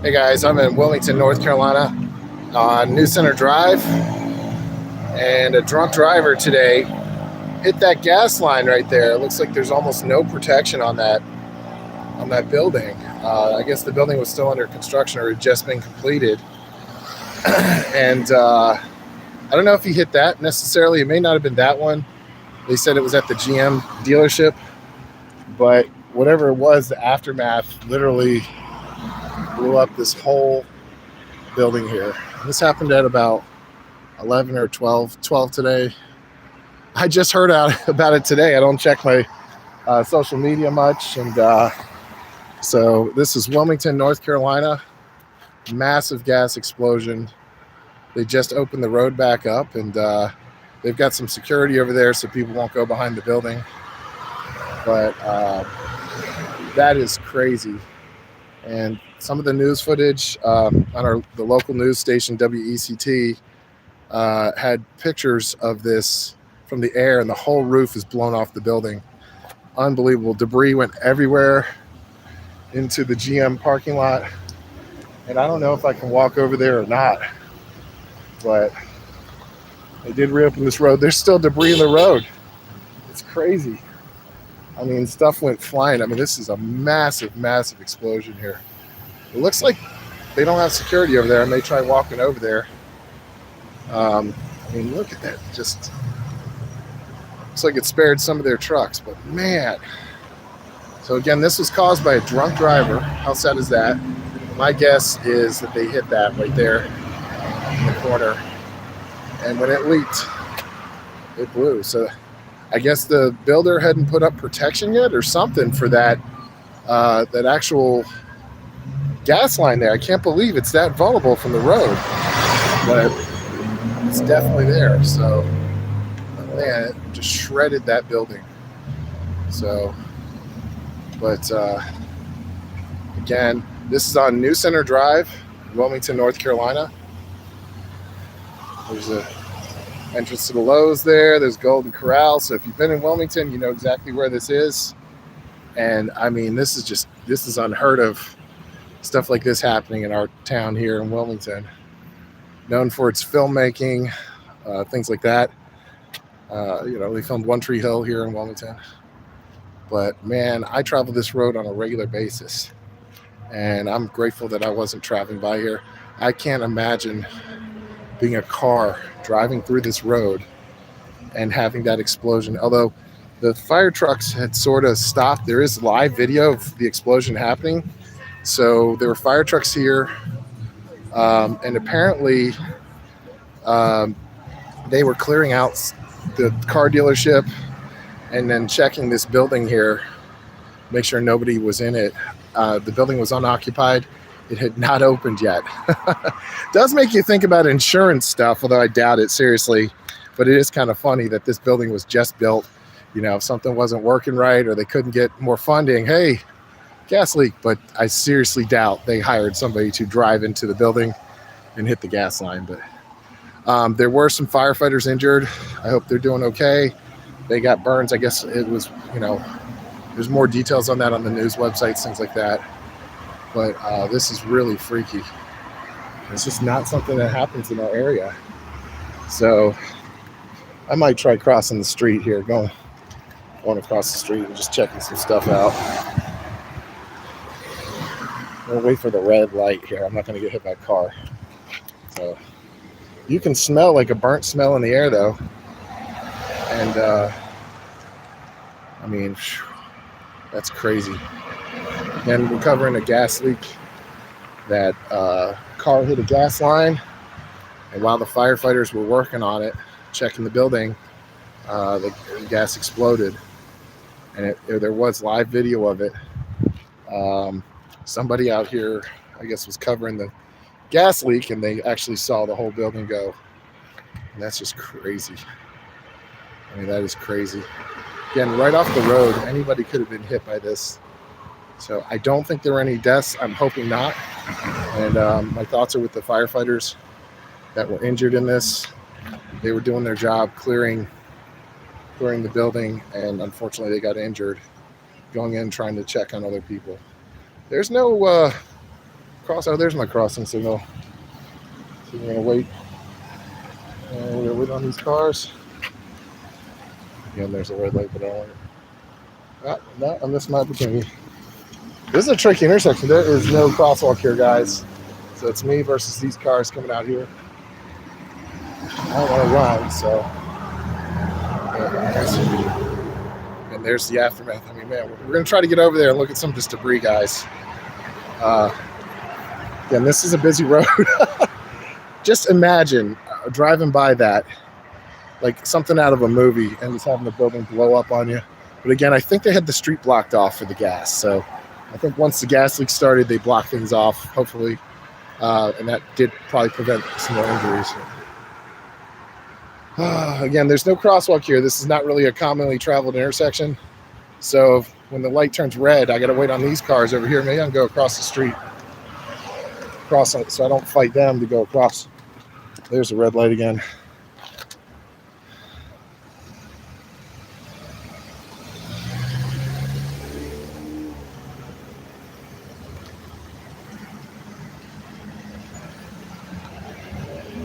Hey guys, I'm in Wilmington, North Carolina on New Center Drive, and a drunk driver today hit that gas line right there. It looks like there's almost no protection on that building. I guess the building was still under construction or had just been completed, and I don't know if he hit that necessarily. It may not have been that one. They said it was at the GM dealership, but whatever it was, the aftermath literally blew up this whole building here. This happened at about 11 or 12 today. I just heard about it today. I don't check my social media much, and so this is Wilmington, North Carolina. Massive gas explosion. They just opened the road back up, and they've got some security over there so people won't go behind the building. But that is crazy. And some of the news footage on the local news station, WECT, had pictures of this from the air, and the whole roof is blown off the building. Unbelievable. Debris went everywhere into the GM parking lot. And I don't know if I can walk over there or not, but they did reopen this road. There's still debris in the road. It's crazy. I mean, stuff went flying. I mean, this is a massive, massive explosion here. It looks like they don't have security over there. I may try walking over there. I mean, look at that. Just looks like it spared some of their trucks, but man. So again, this was caused by a drunk driver. How sad is that? My guess is that they hit that right there in the corner. And when it leaked, it blew. So I guess the builder hadn't put up protection yet or something for that actual gas line there. I can't believe it's that vulnerable from the road, but it's definitely there. So, man, it just shredded that building. So, but again, this is on New Center Drive, Wilmington, North Carolina. There's a entrance to the Lowe's there. There's Golden Corral. So if you've been in Wilmington, you know exactly where this is. And I mean, this is unheard of. Stuff like this happening in our town here in Wilmington. Known for its filmmaking, things like that. They filmed One Tree Hill here in Wilmington. But man, I travel this road on a regular basis. And I'm grateful that I wasn't traveling by here. I can't imagine being a car driving through this road and having that explosion. Although the fire trucks had sort of stopped. There is live video of the explosion happening. So there were fire trucks here. And apparently they were clearing out the car dealership and then checking this building here, make sure nobody was in it. The building was unoccupied. It had not opened yet. Does make you think about insurance stuff, although I doubt it seriously. But it is kind of funny that this building was just built. You know, if something wasn't working right or they couldn't get more funding, hey, gas leak. But I seriously doubt they hired somebody to drive into the building and hit the gas line. But there were some firefighters injured. I hope they're doing okay. They got burns. I guess it was, there's more details on that on the news websites, things like that. But this is really freaky. It's just not something that happens in our area. So I might try crossing the street here, going across the street and just checking some stuff out. I'll wait for the red light here. I'm not going to get hit by a car. So you can smell like a burnt smell in the air, though. And I mean, that's crazy. Again, we're covering a gas leak. That car hit a gas line, and while the firefighters were working on it, checking the building, the gas exploded, and there was live video of it. Somebody out here, I guess, was covering the gas leak, and they actually saw the whole building go. And that's just crazy. I mean, that is crazy. Again, right off the road, anybody could have been hit by this. So I don't think there were any deaths. I'm hoping not. And my thoughts are with the firefighters that were injured in this. They were doing their job clearing the building, and unfortunately they got injured going in trying to check on other people. There's no cross. Oh, there's my crossing signal. So we're gonna wait. And we're gonna wait on these cars. Again, there's a red light, but I don't want it. No, I missed my opportunity. This is a tricky intersection. There is no crosswalk here, guys. So it's me versus these cars coming out here. I don't want to run, so. And there's the aftermath. I mean, man, we're going to try to get over there and look at some of this debris, guys. Again, this is a busy road. Just imagine driving by that, like something out of a movie, and just having the building blow up on you. But again, I think they had the street blocked off for the gas. So I think once the gas leak started, they blocked things off, hopefully. And that did probably prevent some more injuries. Again, there's no crosswalk here. This is not really a commonly traveled intersection. So when the light turns red, I got to wait on these cars over here. Maybe I can go across the street, cross it, so I don't fight them to go across. There's a red light again.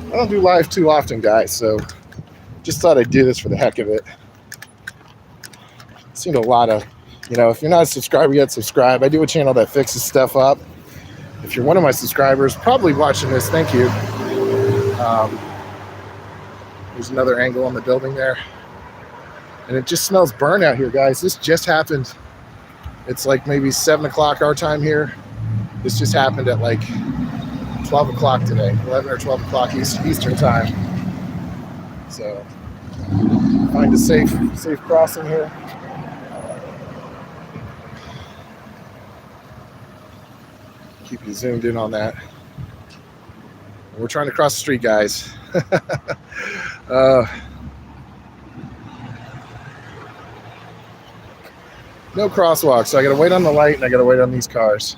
I don't do live too often, guys, so just thought I'd do this for the heck of it. I've seen a lot of, if you're not a subscriber yet, subscribe. I do a channel that fixes stuff up. If you're one of my subscribers, probably watching this, thank you. There's another angle on the building there. And it just smells burnt out here, guys. This just happened. It's like maybe 7 o'clock our time here. This just happened at like 12 o'clock today, 11 or 12 o'clock Eastern time. So find a safe crossing here. Keep you zoomed in on that. We're trying to cross the street, guys. No crosswalk, so I gotta wait on the light and I gotta wait on these cars.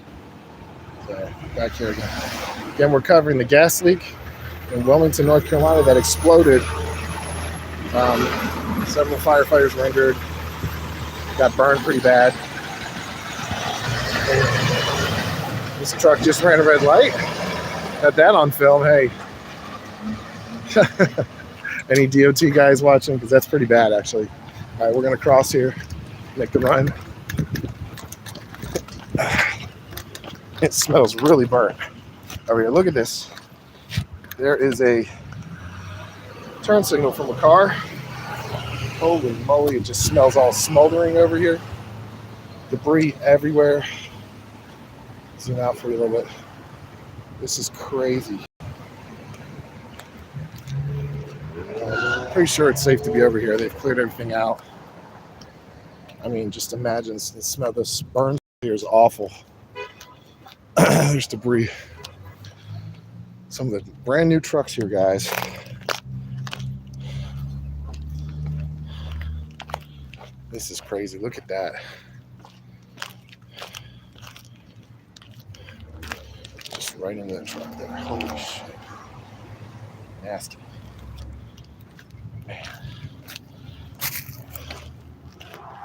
So back here again. Again, we're covering the gas leak in Wilmington, North Carolina that exploded. Several firefighters were injured. Got burned pretty bad. This truck just ran a red light. Got that on film. Hey. Any DOT guys watching? Because that's pretty bad, actually. All right, we're going to cross here. Make the run. It smells really burnt. Over here, look at this. There is a turn signal from a car. Holy moly, it just smells all smoldering over here. Debris everywhere. Zoom out for you a little bit. This is crazy. Pretty sure it's safe to be over here. They've cleared everything out. I mean, just imagine the smell. This burn here is awful. There's debris. Some of the brand new trucks here, guys. This is crazy. Look at that. Just right into that truck there. Holy shit. Nasty. Man.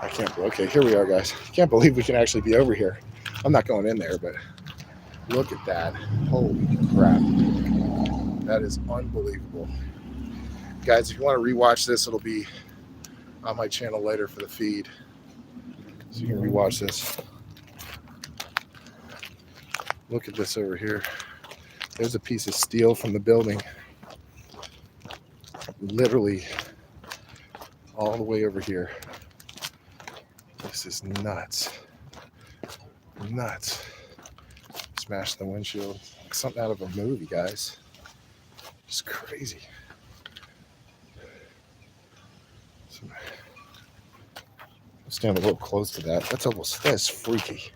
I can't. Okay, here we are, guys. Can't believe we can actually be over here. I'm not going in there, but look at that. Holy crap. That is unbelievable. Guys, if you want to rewatch this, it'll be on my channel later for the feed. So you can rewatch this. Look at this over here. There's a piece of steel from the building. Literally all the way over here. This is nuts. Nuts. Smashed the windshield. Like something out of a movie, guys. Just crazy. Stand a little close to that. That's freaky.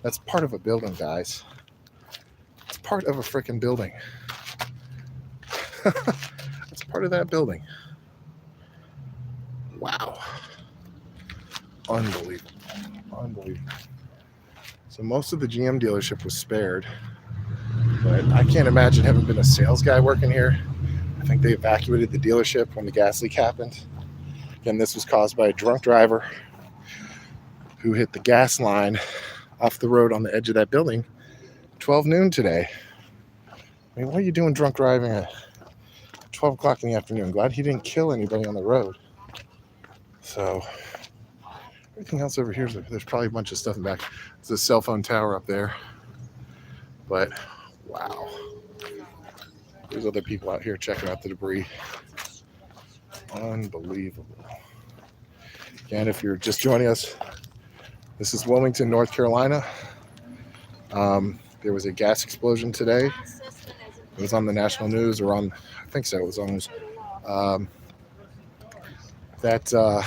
That's part of a building, guys. It's part of a freaking building. That's part of that building. Wow. Unbelievable. Unbelievable. So most of the GM dealership was spared. But I can't imagine having been a sales guy working here. I think they evacuated the dealership when the gas leak happened. Again, this was caused by a drunk driver who hit the gas line off the road on the edge of that building 12 noon today. I mean, what are you doing drunk driving at 12 o'clock in the afternoon? Glad he didn't kill anybody on the road. So everything else over here, there's probably a bunch of stuff in the back. There's a cell phone tower up there. But wow. There's other people out here checking out the debris. Unbelievable. And if you're just joining us, this is Wilmington, North Carolina. There was a gas explosion today. It was on the national news, or on, I think so, it was on news. The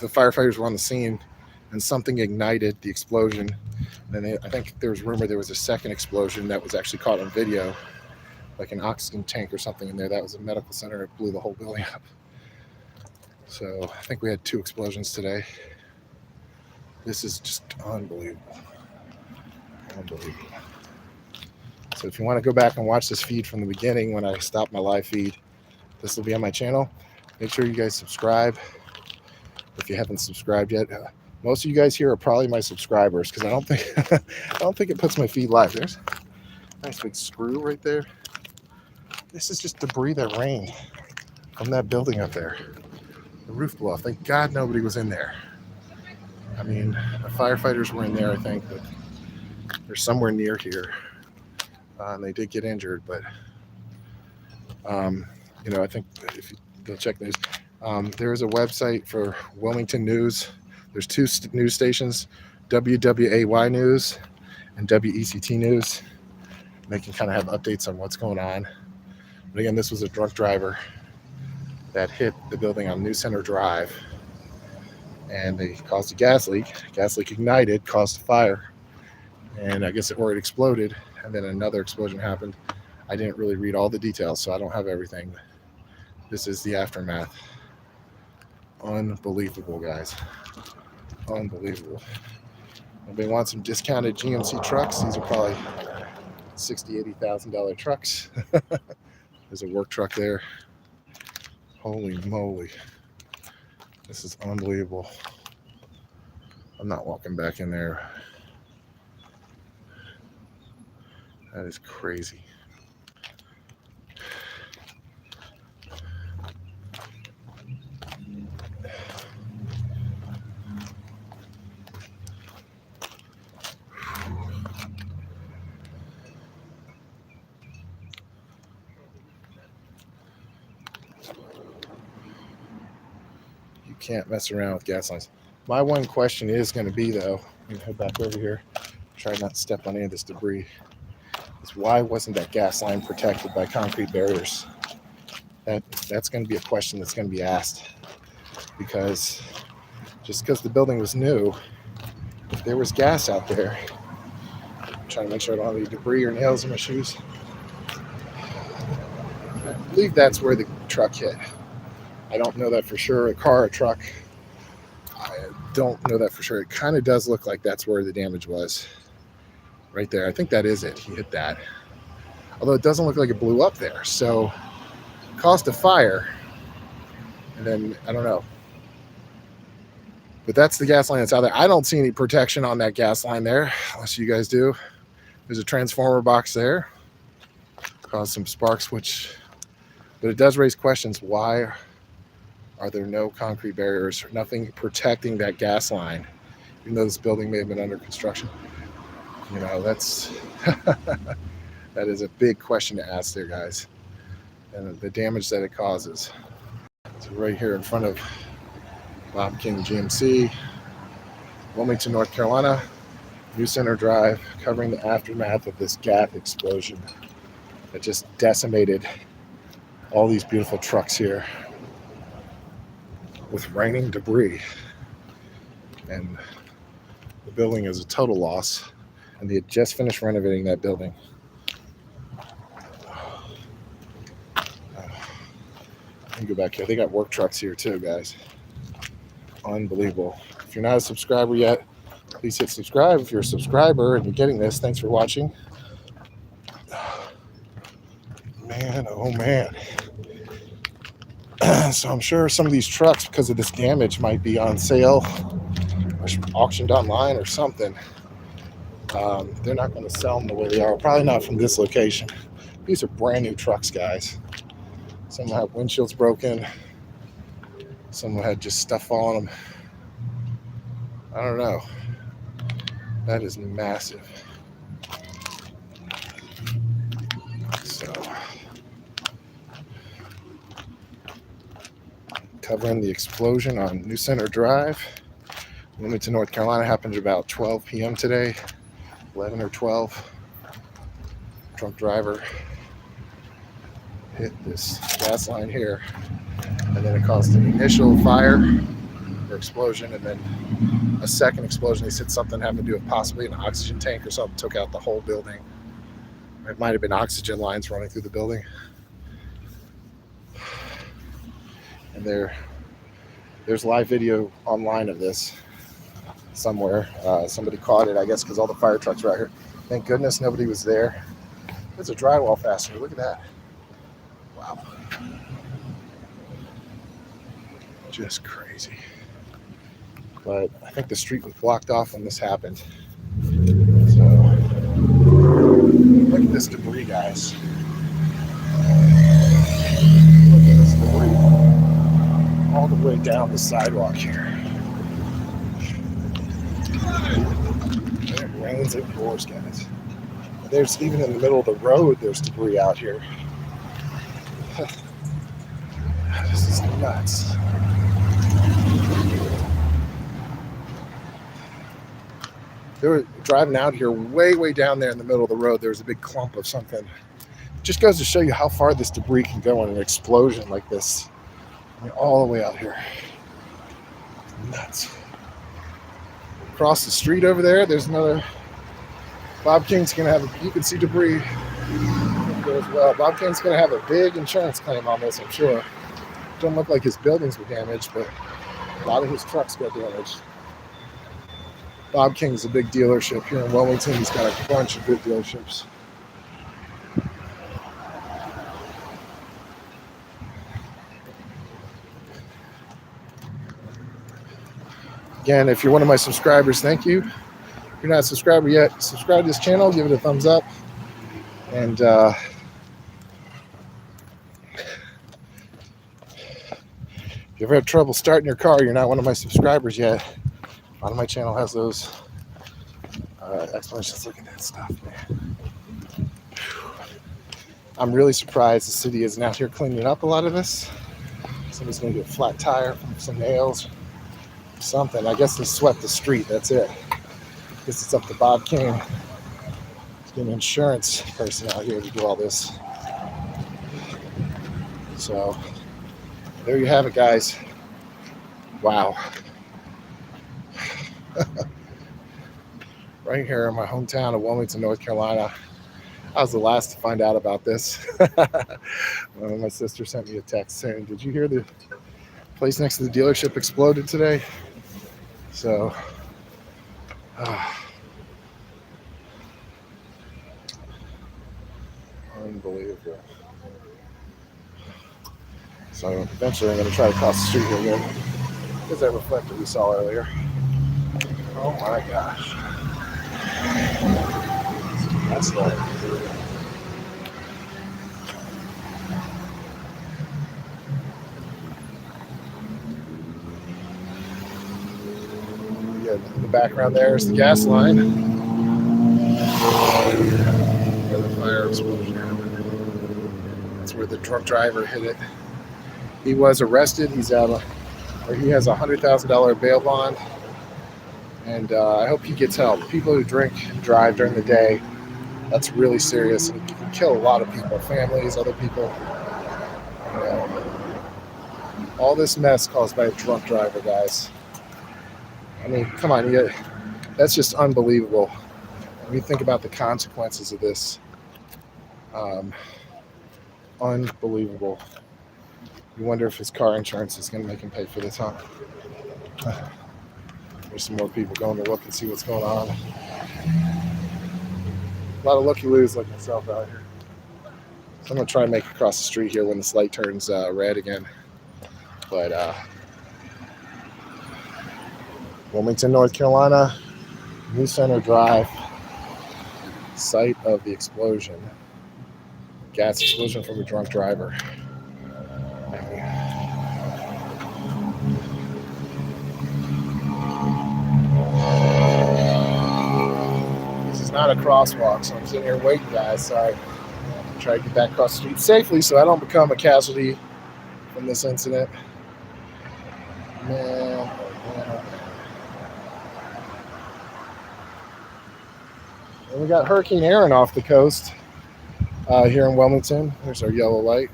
firefighters were on the scene, and something ignited the explosion. And then I think there was rumor there was a second explosion that was actually caught on video, like an oxygen tank or something in there. That was a medical center. It blew the whole building up. So I think we had 2 explosions today. This is just unbelievable. Unbelievable. So if you want to go back and watch this feed from the beginning when I stopped my live feed, this will be on my channel. Make sure you guys subscribe if you haven't subscribed yet. Most of you guys here are probably my subscribers, because I don't think it puts my feed live. There's a nice big screw right there. This is just debris that rained from that building up there. The roof blew off. Thank God nobody was in there. I mean, the firefighters were in there, I think, but they're somewhere near here. And they did get injured, but I think if you go check news, there is a website for Wilmington News. There's 2 news stations, WWAY News and WECT News. They can kind of have updates on what's going on. But again, this was a drunk driver that hit the building on New Center Drive, and they caused a gas leak. Gas leak ignited, caused a fire, and I guess it exploded, and then another explosion happened. I didn't really read all the details, so I don't have everything. This is the aftermath. Unbelievable, guys. Unbelievable. Anybody want some discounted GMC trucks? These are probably $60,000, $80,000 trucks. There's a work truck there. Holy moly. This is unbelievable. I'm not walking back in there. That is crazy. Can't mess around with gas lines. My one question is going to be, though, I'm going to head back over here, try not to step on any of this debris, is why wasn't that gas line protected by concrete barriers? That's going to be a question that's going to be asked, because just because the building was new, if there was gas out there, I'm trying to make sure I don't have any debris or nails in my shoes. I believe that's where the truck hit. I don't know that for sure. A car, a truck, I don't know that for sure. It kind of does look like that's where the damage was. Right there. I think that is it. He hit that. Although it doesn't look like it blew up there. So it caused a fire. And then, I don't know. But that's the gas line that's out there. I don't see any protection on that gas line there, unless you guys do. There's a transformer box there. Caused some sparks, but it does raise questions. Why are there no concrete barriers, or nothing protecting that gas line, even though this building may have been under construction? That's that is a big question to ask there, guys, and the damage that it causes. So right here in front of Bob King GMC, Wilmington, North Carolina, New Center Drive, covering the aftermath of this gas explosion that just decimated all these beautiful trucks here, with raining debris, and the building is a total loss, and they had just finished renovating that building. Let me go back here. They got work trucks here too, guys. Unbelievable. If you're not a subscriber yet, please hit subscribe. If you're a subscriber and you're getting this, thanks for watching. Man, oh man. So I'm sure some of these trucks, because of this damage, might be on sale or auctioned online or something. They're not going to sell them the way they are. Probably not from this location. These are brand new trucks, guys. Some have windshields broken. Some had just stuff falling them. I don't know. That is massive. So, covering the explosion on New Center Drive, Wilmington, North Carolina. Happened about 12 p.m. today, 11 or 12. Drunk driver hit this gas line here, and then it caused an initial fire or explosion, and then a second explosion. They said something having to do with possibly an oxygen tank or something, took out the whole building. It might have been oxygen lines running through the building. And there's live video online of this somewhere. Somebody caught it, I guess, because all the fire trucks were out here. Thank goodness nobody was there. There's a drywall fastener. Look at that. Wow. Just crazy. But I think the street was blocked off when this happened. So look at this debris, guys. Look at this debris all the way down the sidewalk here. And it rains, it pours, guys. There's even in the middle of the road, there's debris out here. This is nuts. They were driving out here way down there in the middle of the road. There was a big clump of something. It just goes to show you how far this debris can go in an explosion like this. I mean, all the way out here. Nuts. Across the street over there, there's another. Bob King's going to have, you can see debris as well. Bob King's going to have a big insurance claim on this, I'm sure. Don't look like his buildings were damaged, but a lot of his trucks got damaged. Bob King's a big dealership here in Wilmington. He's got a bunch of good dealerships. Again, if you're one of my subscribers, thank you. If you're not a subscriber yet, subscribe to this channel, give it a thumbs up. And if you ever have trouble starting your car, you're not one of my subscribers yet, a lot of my channel has those explanations. Look at that stuff, man. I'm really surprised the city isn't out here cleaning up a lot of this. Somebody's going to get a flat tire from some nails, something. I guess they swept the street, that's it. I guess it's up to Bob King. He's getting an insurance person out here to do all this. So, there you have it, guys. Wow. Right here in my hometown of Wilmington, North Carolina. I was the last to find out about this. My sister sent me a text saying, did you hear the place next to the dealership exploded today? So, unbelievable. So eventually I'm going to try to cross the street here again. There's that reflector we saw earlier. Oh my gosh. That's the in the background there is the gas line. Where the fire explosion happened. That's where the drunk driver hit it. He was arrested. He's out, or he has a $100,000 bail bond, and I hope he gets help. People who drink and drive during the day, that's really serious, and it can kill a lot of people, families, other people. All this mess caused by a drunk driver, guys. I mean, come on, that's just unbelievable. When you think about the consequences of this, unbelievable. You wonder if his car insurance is going to make him pay for this, huh? There's some more people going to look and see what's going on. A lot of looky-loos like myself out here. So I'm going to try and make it across the street here when this light turns red again. But Wilmington, North Carolina, New Center Drive. site of the explosion. Gas explosion from a drunk driver. This is not a crosswalk, so I'm sitting here waiting, guys. Sorry. Try to get back across the street safely so I don't become a casualty from this incident. Man. And we got Hurricane Aaron off the coast here in Wilmington. There's our yellow light.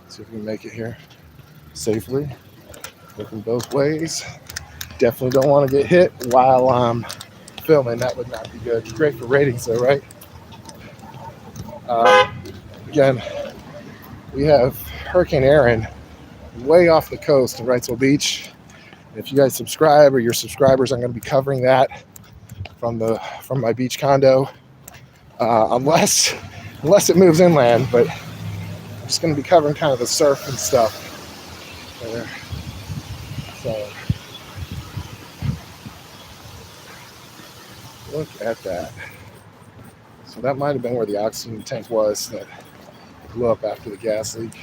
Let's see if we can make it here safely. Looking both ways. Definitely don't want to get hit while I'm filming. That would not be good. Great for ratings though, right? Again, we have Hurricane Aaron way off the coast in Wrightsville Beach. If you guys subscribe or your subscribers, I'm going to be covering that from my beach condo, unless it moves inland. But I'm just going to be covering kind of the surf and stuff there. So look at that. So that might have been where the oxygen tank was that blew up after the gas leak.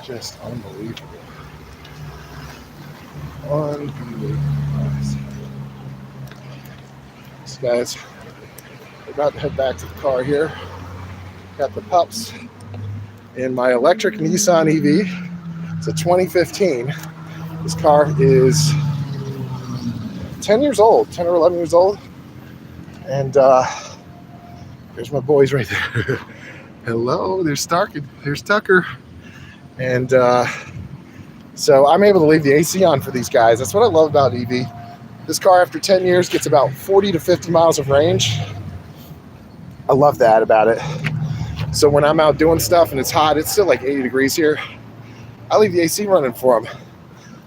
Just unbelievable. Unbelievable. So guys, we're about to head back to the car here. Got the pups in my electric Nissan EV. It's a 2015. This car is 10 years old, 10 or 11 years old. And there's my boys right there. Hello, there's Stark, there's Tucker. And so I'm able to leave the AC on for these guys. That's what I love about EV. This car, after 10 years, gets about 40 to 50 miles of range. I love that about it. So when I'm out doing stuff and it's hot, it's still like 80 degrees here, I leave the AC running for them.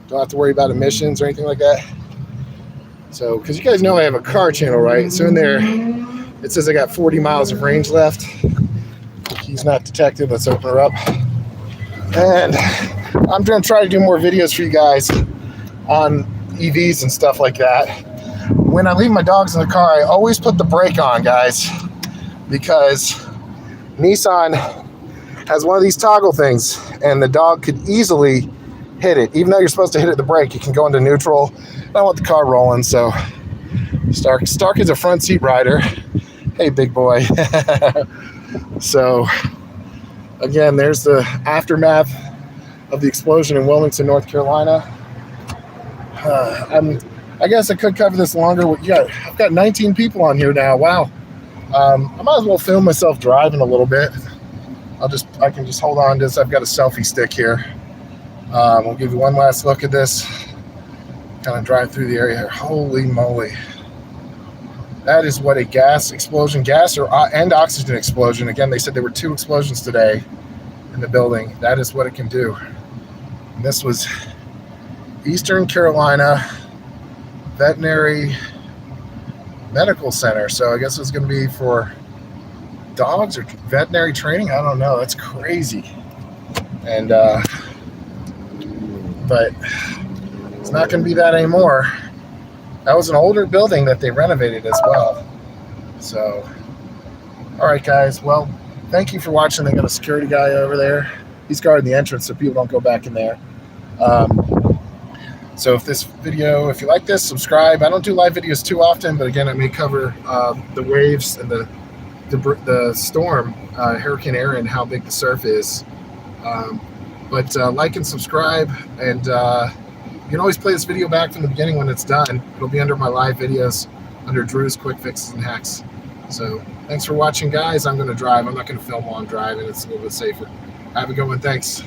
Don't have to worry about emissions or anything like that. So, because you guys know I have a car channel, right? So in there, it says I got 40 miles of range left. He's not detected. Let's open her up. And I'm going to try to do more videos for you guys on EVs and stuff like that. When I leave my dogs in the car, I always put the brake on, guys, because Nissan has one of these toggle things, and the dog could easily hit it. Even though you're supposed to hit it the brake, it can go into neutral. I want the car rolling, so Stark is a front seat rider. Hey, big boy. So, again, there's the aftermath of the explosion in Wilmington, North Carolina. I guess I could cover this longer. I've got 19 people on here now. Wow. I might as well film myself driving a little bit. I can just hold on to this. I've got a selfie stick here. We'll give you one last look at this. Kind of drive through the area here. Holy moly. That is what a gas explosion, and oxygen explosion. Again, they said there were 2 explosions today in the building. That is what it can do. And this was Eastern Carolina Veterinary Medical Center. So I guess it's going to be for dogs or veterinary training. I don't know. That's crazy. And, but it's not going to be that anymore. That was an older building that they renovated as well. So, all right, guys. Well, thank you for watching. They got a security guy over there. He's guarding the entrance so people don't go back in there. So if you like this, subscribe. I don't do live videos too often, but again, I may cover the waves and the storm, Hurricane Aaron, how big the surf is. But like and subscribe, and you can always play this video back from the beginning when it's done. It'll be under my live videos, under Drew's Quick Fixes and Hacks. So thanks for watching, guys. I'm going to drive. I'm not going to film while I'm driving. It's a little bit safer. Have a good one. Thanks.